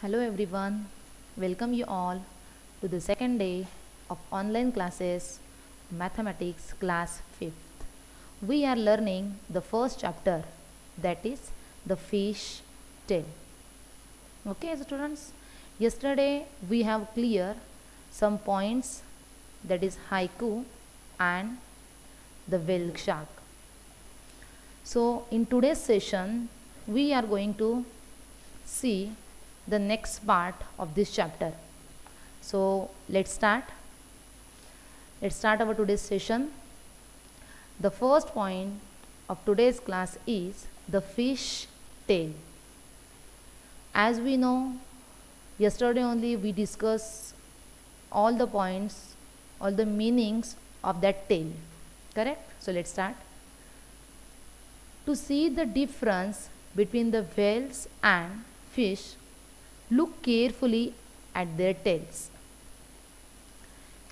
Hello everyone, welcome you all to the second day of online classes Mathematics class 5th. We are learning the first chapter, that is the fish tail. Okay students, yesterday we have clear some points, that is haiku and the whale shark. So in today's session we are going to see the next part of this chapter. So let's start our today's session. The first point of today's class is the fish tail. As we know, yesterday only we discussed all the points, all the meanings of that tail, correct? So let's start. To see the difference between the whales and fish, look carefully at their tails.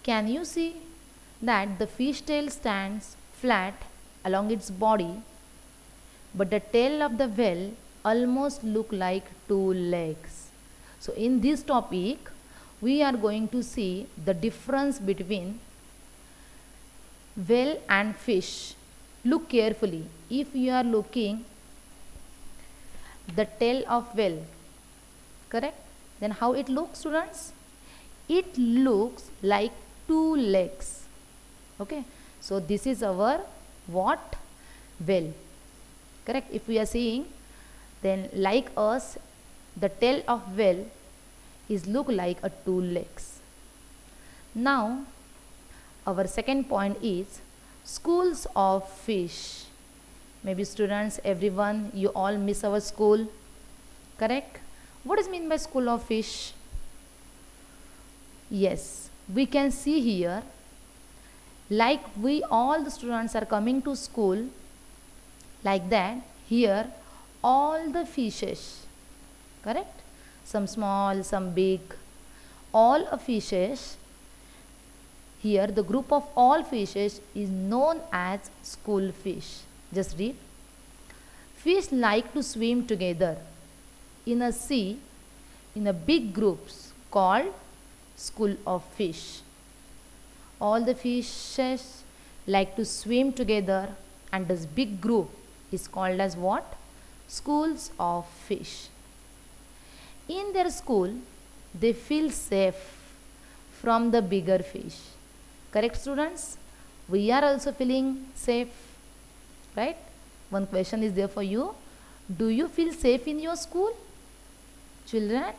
Can you see that the fish tail stands flat along its body, but the tail of the whale almost look like two legs? So in this topic, we are going to see the difference between whale and fish. Look carefully. If you are looking the tail of whale, correct, then how it looks, students? It looks like two legs. Okay, so this is our what? Whale, correct? If we are seeing, then like us, the tail of whale is look like a two legs. Now our second point is schools of fish. Maybe students, everyone, you all miss our school, correct? What is mean by school of fish? Yes, we can see here, like we all the students are coming to school, like that here all the fishes, correct? Some small, some big, all fishes. Here the group of all fishes is known as school fish. Just read. Fish like to swim together in a sea in a big groups called school of fish. All the fishes like to swim together, and this big group is called as what? Schools of fish. In their school, they feel safe from the bigger fish. Correct, students? We are also feeling safe, right? One question is there for you. Do you feel safe in your school? Children,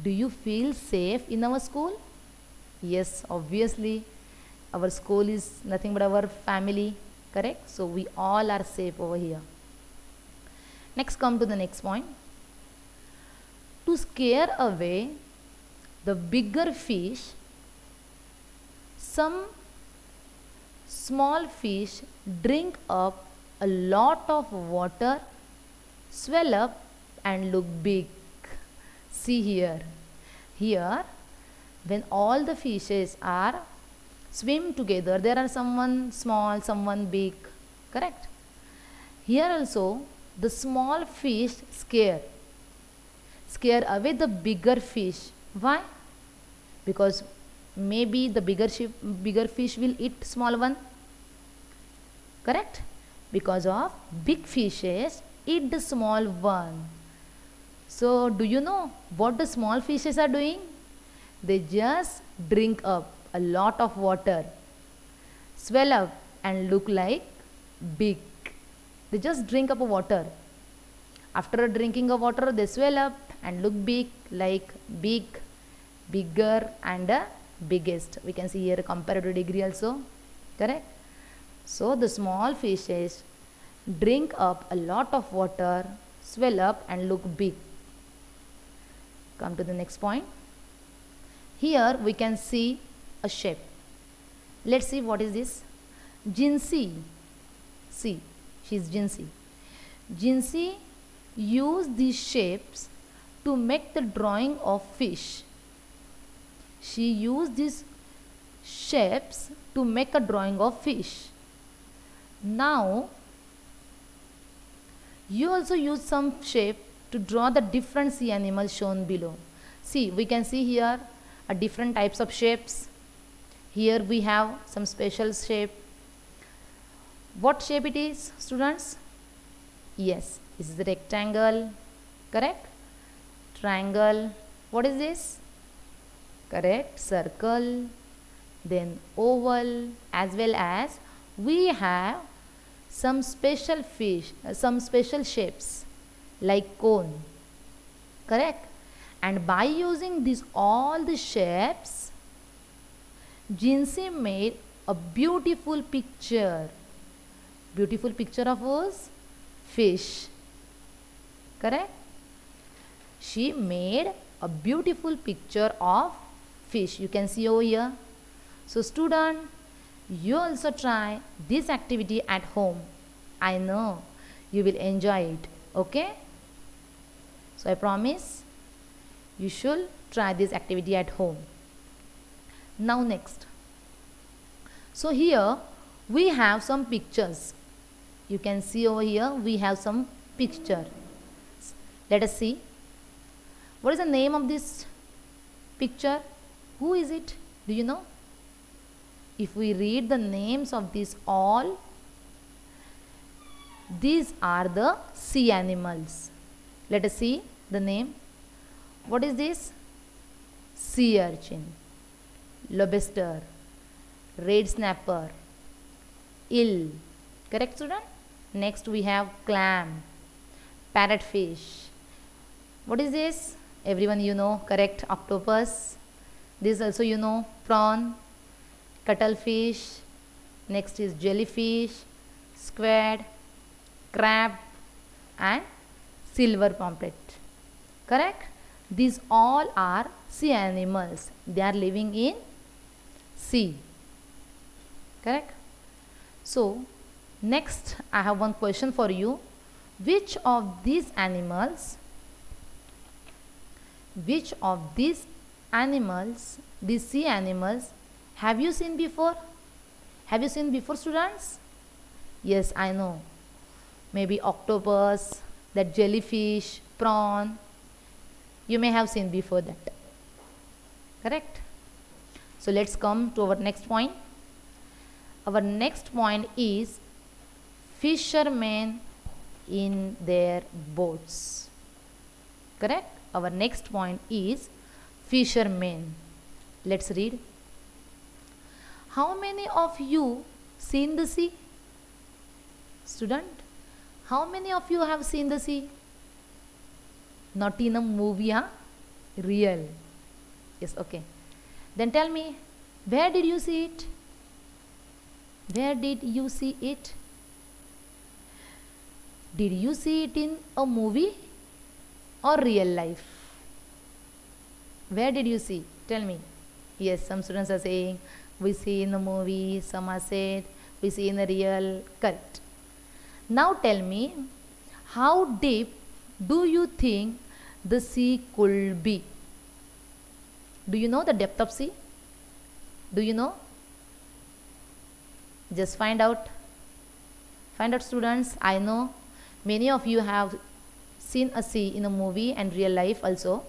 do you feel safe in our school? Yes, obviously. Our school is nothing but our family, correct? So we all are safe over here. Next, come to the next point. To scare away the bigger fish, some small fish drink up a lot of water, swell up and look big. See here. Here, when all the fishes are swim together, there are someone small, someone big, correct? Here also, the small fish scare away the bigger fish. Why? Because maybe the bigger fish will eat small one, correct? Because of big fishes eat the small one. So do you know what the small fishes are doing? They just drink up a lot of water, swell up and look like big. They just drink up water. After drinking of water, they swell up and look big, like big, bigger and biggest. We can see here comparative degree also, correct? So the small fishes drink up a lot of water, swell up and look big. Come to the next point. Here we can see a shape. Let's see what is this. Jinsey. See, she is Jinsey. Jinsey used these shapes to make the drawing of fish. She used these shapes to make a drawing of fish. Now you also use some shape to draw the different sea animals shown below. See, we can see here a different types of shapes. Here we have some special shape. What shape it is, students? Yes, this is the rectangle, correct? Triangle. What is this? Correct, circle. Then oval, as well as we have some special some special shapes like cone, correct? And by using these all the shapes, Jinsey made a beautiful picture of us fish, correct? She made a beautiful picture of fish. You can see over here. So student, you also try this activity at home. I know you will enjoy it. Okay? So I promise you should try this activity at home. Now next. So here we have some pictures. You can see over here we have some picture. Let us see. What is the name of this picture? Who is it? Do you know? If we read the names of these all, these are the sea animals. Let us see the name. What is this? Sea urchin, lobster, red snapper, eel. Correct, student? Next we have clam, parrotfish. What is this? Everyone you know, correct? Octopus. This also you know, prawn, cuttlefish. Next is jellyfish, squid, crab and silver pomfret. Correct? These all are sea animals. They are living in sea. Correct? So next I have one question for you. Which of these animals, these sea animals, have you seen before? Have you seen before, students? Yes, I know. Maybe octopus, that jellyfish, prawn. You may have seen before that. Correct? So let's come to our next point. Our next point is fishermen in their boats. Correct? Our next point is fishermen. Let's read. How many of you seen the sea? Student, how many of you have seen the sea? Not in a movie, huh? Real. Yes, okay. Then tell me, where did you see it? Where did you see it? Did you see it in a movie or real life? Where did you see? Tell me. Yes, some students are saying we see in the movie, some are said we see in the real. Correct. Now tell me, how deep do you think the sea could be? Do you know the depth of sea? Do you know? Just find out. Find out, students. I know many of you have seen a sea in a movie and real life also.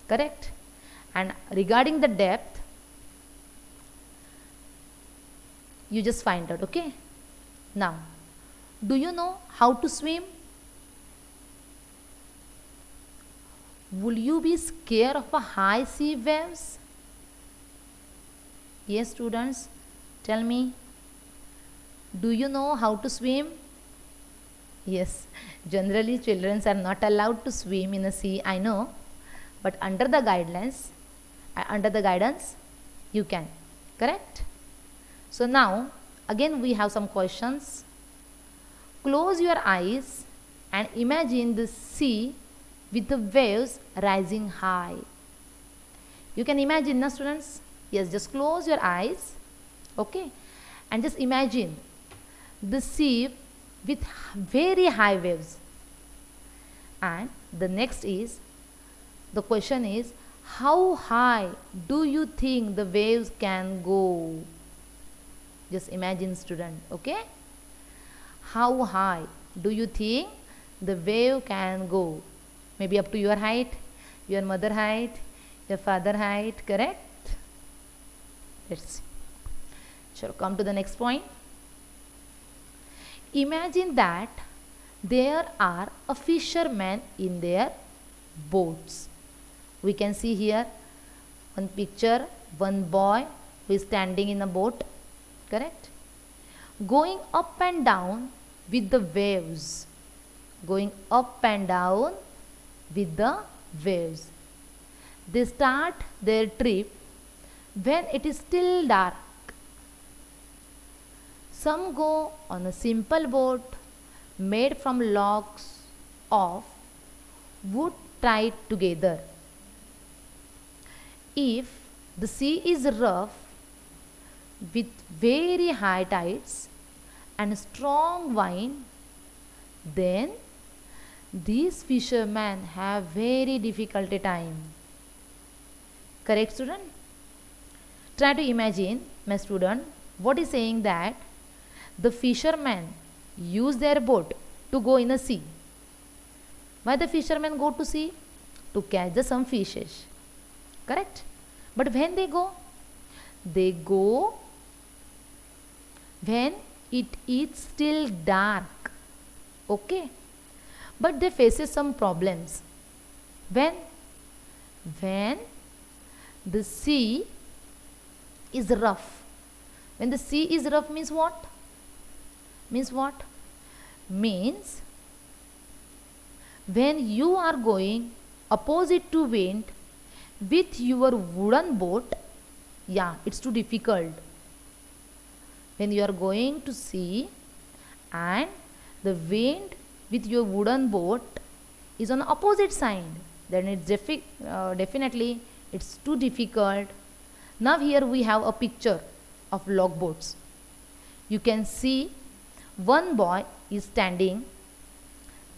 Correct? And regarding the depth, you just find out, okay? Now, do you know how to swim? Will you be scared of a high sea waves? Yes, students, tell me. Do you know how to swim? Yes, generally children are not allowed to swim in the sea, I know. But under the guidance, you can. Correct? So now, again we have some questions. Close your eyes and imagine the sea with the waves rising high. You can imagine, na students? Yes, just close your eyes, okay? And just imagine the sea with very high waves. And the next is, the question is, how high do you think the waves can go? Just imagine, student, okay? How high do you think the wave can go? Maybe up to your height, your mother height, Your father height, correct? Let's see. Shall come to the next point. Imagine that there are a fisherman in their boats. We can see here one picture, one boy who is standing in a boat, correct? Going up and down with the waves. Going up and down with the waves. They start their trip when it is still dark. Some go on a simple boat made from logs of wood tied together. If the sea is rough with very high tides and strong wind, then these fishermen have very difficult time. Correct, student? Try to imagine, my student, what is saying that the fishermen use their boat to go in the sea. Why the fishermen go to sea? To catch some fishes. Correct? But when they go when it is still dark. Okay? But they face some problems. When the sea is rough. When the sea is rough means what? Means what? Means when you are going opposite to wind with your wooden boat, yeah, it's too difficult. When you are going to sea and the wind with your wooden boat is on the opposite side, then it's definitely it's too difficult. Now here we have a picture of log boats. You can see one boy is standing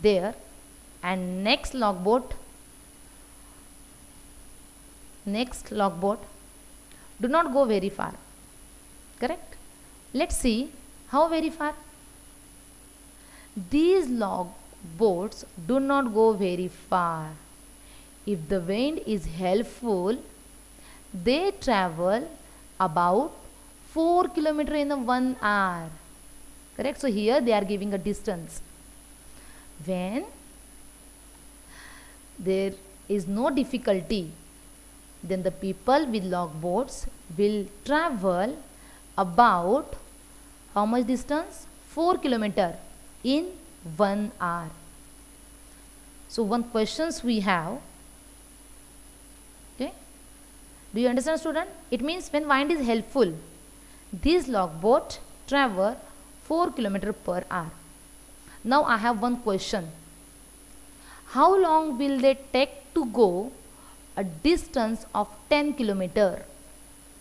there and next log boat do not go very far. Correct? Let's see how very far. These log boats do not go very far. If the wind is helpful, they travel about 4 kilometers in 1 hour. Correct? So here they are giving a distance. When there is no difficulty, then the people with log boats will travel about how much distance? 4 kilometers in 1 hour. So one questions we have. Okay? Do you understand, student? It means when wind is helpful, these log boats travel 4 kilometers per hour. Now I have one question. How long will they take to go a distance of 10 kilometers?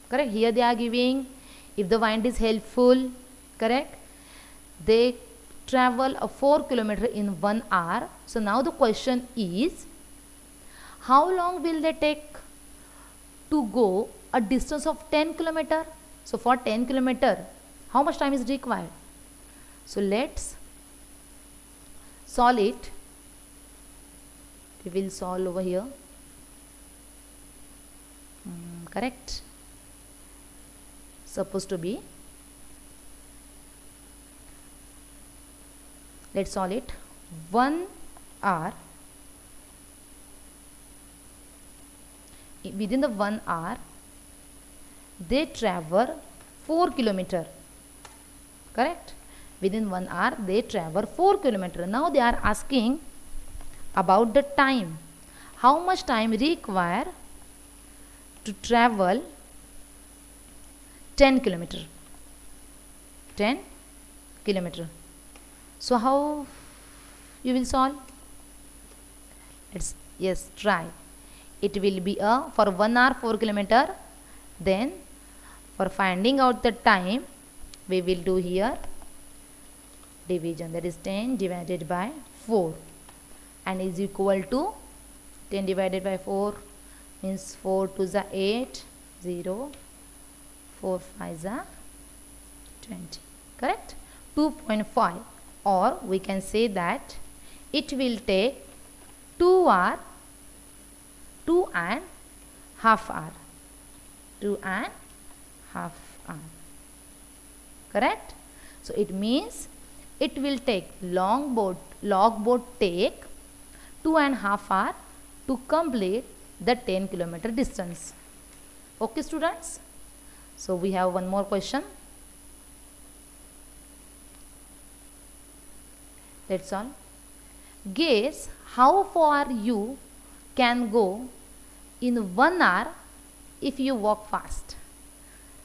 Correct? Here they are giving, if the wind is helpful, correct? They travel a 4 kilometers in 1 hour. So now the question is, how long will they take to go a distance of 10 kilometers? So for 10 kilometers, how much time is required? So let's solve it. We will solve over here. Correct? Supposed to be. Let's solve it. 1 hour. Within the 1 hour, they travel 4 kilometers. Correct? Within 1 hour, they travel 4 kilometers. Now they are asking about the time. How much time required to travel 10 kilometers? 10 kilometers. So how you will solve? Yes, try. It will be for 1 hour 4 kilometers. Then for finding out the time, we will do here division, that is 10 divided by 4 and is equal to 10 divided by 4 means 4 to the 8, 0, 4 5 the 20. Correct? 2.5, or we can say that it will take 2 hours, 2 and half hour. 2.5 hour. Correct? So it means it will take logboat take 2.5 hour to complete the 10 km distance. Okay students? So we have one more question. That's all. Guess how far you can go in 1 hour if you walk fast.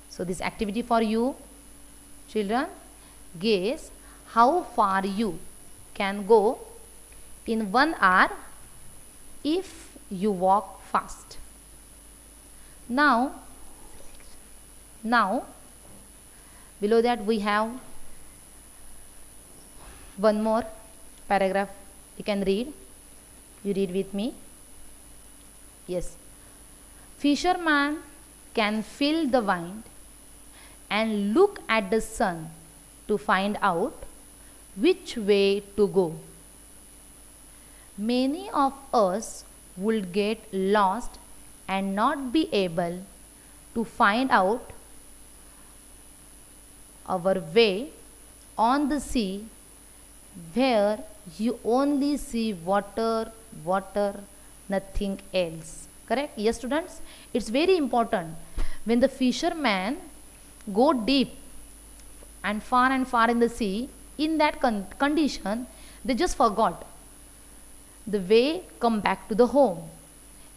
So this activity for you children. Guess how far you can go in 1 hour if you walk fast. Now below that we have one more paragraph. You can read. You read with me. Yes. Fisherman can feel the wind and look at the sun to find out which way to go. Many of us would get lost and not be able to find out our way on the sea where you only see water, nothing else. Correct? Yes students, it's very important. When the fishermen go deep and far in the sea, in that condition, they just forgot the way come back to the home.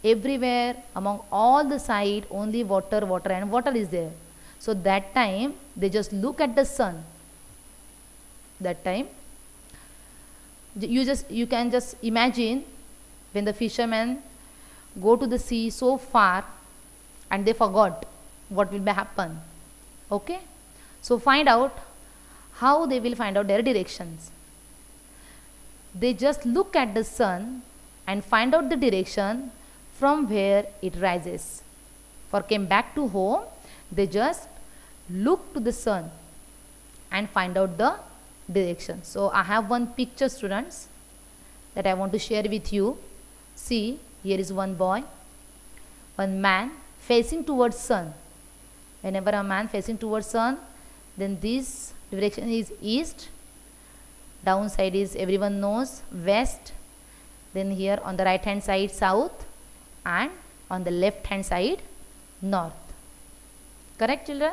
Everywhere among all the side only water and water is there. So that time they just look at the sun. That time you can just imagine when the fishermen go to the sea so far and they forgot what will happen. Okay, so find out how they will find out their directions. They just look at the sun and find out the direction from where it rises. For came back to home, they just look to the sun and find out the direction. So I have one picture students that I want to share with you. See, here is one boy, one man facing towards sun. Whenever a man facing towards sun, then this direction is east, downside is everyone knows west, then here on the right hand side south, and on the left hand side north. Correct children?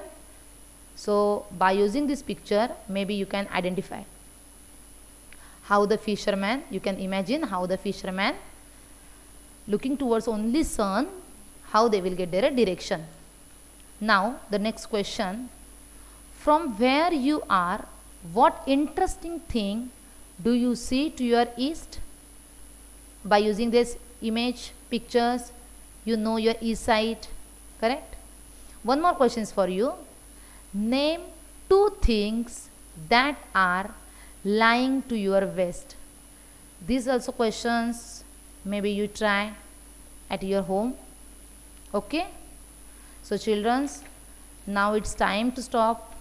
So by using this picture, maybe you can identify how the fisherman, you can imagine how the fisherman looking towards only sun, how they will get their direction. Now the next question, from where you are, what interesting thing do you see to your east? By using this image, pictures, you know your east side. Correct? One more question for you. Name 2 things that are lying to your west. These also questions maybe you try at your home. Okay? So children, now it's time to stop.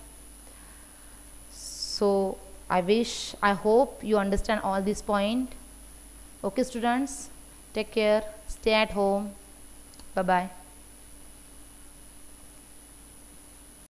So I hope you understand all this point. Okay students, take care, stay at home. Bye bye.